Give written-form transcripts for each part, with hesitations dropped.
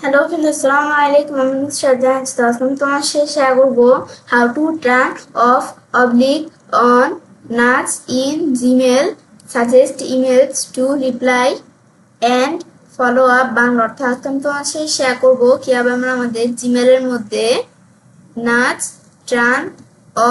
Hello friend, আসসালামু আলাইকুম। আমি শ্রদ্ধা আসলাম। তোমার শেষ শেয়ার করবো হাউ টু টার্ন অফ অবলিক on nudges in Gmail, suggest emails to reply and follow up Bangla অর্থাৎ আমি তোমার শেষ শেয়ার করবো কিভাবে আমরা আমাদের জিমেলের মধ্যে নাচ টার্ন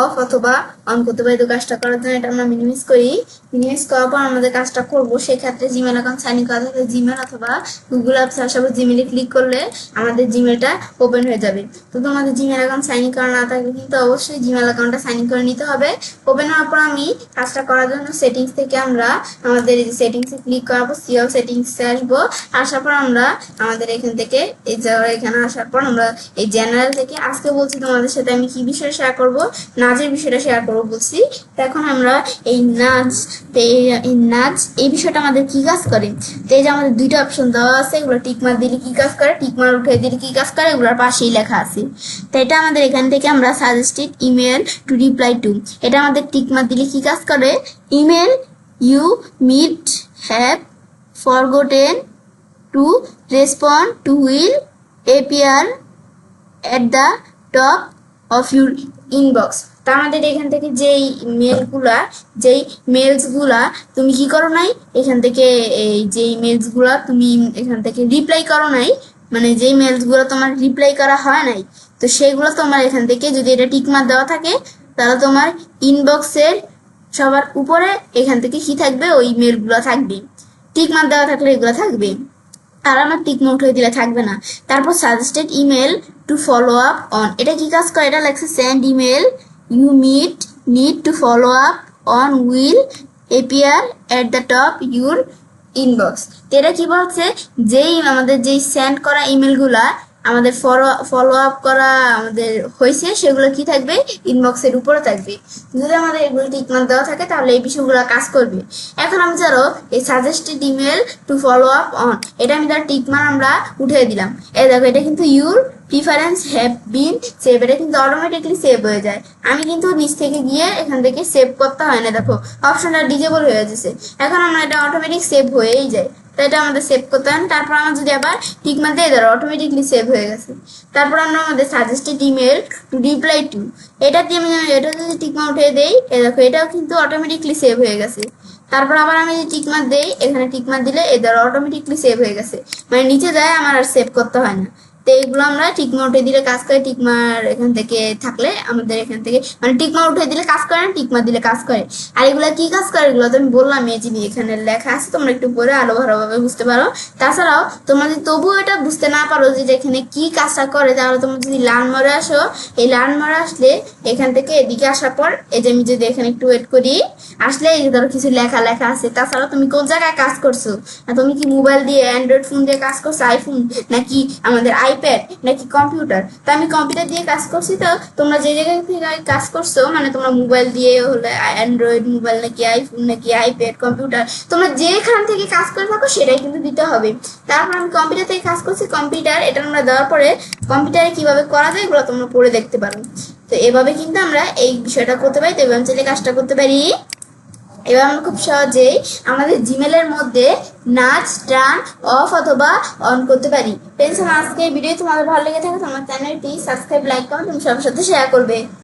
অফ অথবা অন করতে পারি। তো কাজটা করার জন্য এটা আমরা মিনিমাইজ করি। মিনিমাইজ করার পর আমাদের কাজটা করবো, সেক্ষেত্রে জিমেল অ্যাকাউন্ট সাইন ইন করা থাকলে জিমেল অথবা গুগল অ্যাপস আসার জিমেলে ক্লিক করলে আমাদের জিমেলটা ওপেন হয়ে যাবে। তো তোমাদের জিমেল অ্যাকাউন্ট সাইন ইন করা না থাকলে কিন্তু অবশ্যই জিমেল অ্যাকাউন্টটা সাইন ইন করে নিতে হবে। ওপেন হওয়ার পর আমি কাজটা করার জন্য সেটিংস থেকে আমরা আমাদের এই যে সেটিংসে ক্লিক করাবো, সিও সেটিংসে আসবো। আসার পর আমরা আমাদের এখান থেকে এই যে এখানে আসার পর আমরা এই জেনারেল থেকে আজকে বলছি তোমাদের সাথে আমি কি বিষয়ে শেয়ার করব, নাচের বিষয়টা শেয়ার করবো বলছি। এখন আমরা এই নাচ এই বিষয়টা আমাদের কি কাজ করে, তো এই যে আমাদের দুইটা অপশন দেওয়া আছে, এগুলো টিকমার দিলে কি কাজ করে, টিকমার উঠে দিলে কি কাজ করে, এগুলোর পাশেই লেখা আছে। তো এটা আমাদের এখান থেকে আমরা suggested email to reply to, এটা আমাদের টিকমার দিলে কি কাজ করে, email you might have forgotten to respond to will appear at the top of your inbox। তা আমাদের এখান থেকে যেই মেলসগুলা তুমি কি করো নাই, এখান থেকে এই যেই মেলসগুলা তুমি এখান থেকে রিপ্লাই করো নাই, মানে যেই মেলসগুলো তোমার রিপ্লাই করা হয় নাই, তো সেগুলো তোমার এখান থেকে যদি এটা টিকমার্ক দেওয়া থাকে তাহলে তোমার ইনবক্সের সবার উপরে এখান থেকে কি থাকবে, ওই মেলগুলো থাকবে। টিকমার্ক দেওয়া থাকলে এগুলো থাকবে, আর আমার টিক নোট হয়ে দিলে থাকবে না। তারপর suggested email to follow up on, এটা কি কাজ করে, এটা লাগছে send email you need to follow up on will appear at the top your inbox। তো এটা কি বলছে, যেই সেন্ড করা ইমেলগুলা আমাদের ফলো আপ করা আমাদের হয়েছে সেগুলো কি থাকবে, ইনবক্সের উপরে থাকবে। যদি আমাদের এগুলো টিকমার্ক দেওয়া থাকে তাহলে এই বিষয়গুলো কাজ করবে। এখন আমি ধরো এই suggested email to follow up on, এটা আমি ধরো টিকমার্ক আমরা উঠিয়ে দিলাম। এই দেখো এটা কিন্তু your preference have been save, এটা কিন্তু অটোমেটিকলি সেভ হয়ে যায়। আমি কিন্তু নিচ থেকে গিয়ে এখান থেকে সেভ করতে হয় না, দেখো অপশনটা ডিজেবল হয়ে যাচ্ছে। এখন আমরা এটা অটোমেটিক সেভ হয়েই যায়, তো এটা আমাদের সেভ করতে হয়। তারপর আমরা যদি আবার টিকমার্ক দিয়ে ধরো অটোমেটিকলি সেভ হয়ে গেছে। তারপর আমরা আমাদের suggested email to reply to, এটা দিয়ে আমি এটা যদি টিকমার্ক উঠিয়ে দেই, এ দেখো এটাও কিন্তু অটোমেটিকলি সেভ হয়ে গেছে। তারপর আবার আমি যদি টিকমার্ক দেই, এখানে টিকমার্ক দিলে এ ধরো অটোমেটিকলি সেভ হয়ে গেছে, মানে নিচে যায় আমার আর সেভ করতে হয় না। তো এইগুলো আমরা টিকমার্ক উঠে দিলে কাজ করে, টিকমার্ক এখান থেকে থাকলে আমাদের এখান থেকে মানে টিকমার্ক উঠে দিলে কাজ করে না, টিকমার্ক দিলে কাজ করে। আর এগুলো কি কাজ করে, এগুলো তো আমি বললাম এই জিনিস এখানে লেখা আছে, তোমরা একটু পরে আরো ভালোভাবে বুঝতে পারো। তাছাড়াও তোমরা যদি তবুও এটা বুঝতে না পারো যে এখানে কি কাজটা করে, তাহলে তোমরা যদি লার্ন মোডে আসো, এই লার্ন মোডে আসলে এখান থেকে এদিকে আসার পর এই যে আমি যদি এখানে একটু ওয়েট করি, আসলে এই ধরো কিছু লেখা লেখা আছে। তাছাড়াও তুমি কোন জায়গায় কাজ করছো, তুমি কি মোবাইল দিয়ে অ্যান্ড্রয়েড ফোন দিয়ে কাজ করছো, আইফোন নাকি আমাদের আইপ্যাড নাকি কম্পিউটার, তো আমি কম্পিউটার দিয়ে কাজ করছি। তো তোমরা যে জায়গায় থেকে কাজ করছো, মানে তোমরা মোবাইল দিয়ে হলে অ্যান্ড্রয়েড মোবাইল নাকি আইফোন নাকি আইপ্যাড কম্পিউটার, তোমরা যেখান থেকে কাজ করে থাকো সেটাই কিন্তু দিতে হবে। তারপর আমি কম্পিউটার থেকে কাজ করছি, কম্পিউটার এটা আমরা দেওয়ার পরে কম্পিউটারে কিভাবে করা যায় এগুলো তোমরা পড়ে দেখতে পারো। তো এভাবে কিন্তু আমরা এই বিষয়টা করতে পারি। তো এভাবে আমি চাইলে কাজটা করতে পারি। এবার আমরা খুব সহজেই আমাদের জিমেলের মধ্যে নাচ টার্ন অফ অথবা অন করতে পারি। ফ্রেন্ডস, আমার আজকে ভিডিও তোমাদের ভালো লেগে থাকে তোমার চ্যানেলটি সাবস্ক্রাইব, লাইক, কমেন্ট এবং সবার সাথে শেয়ার করবে।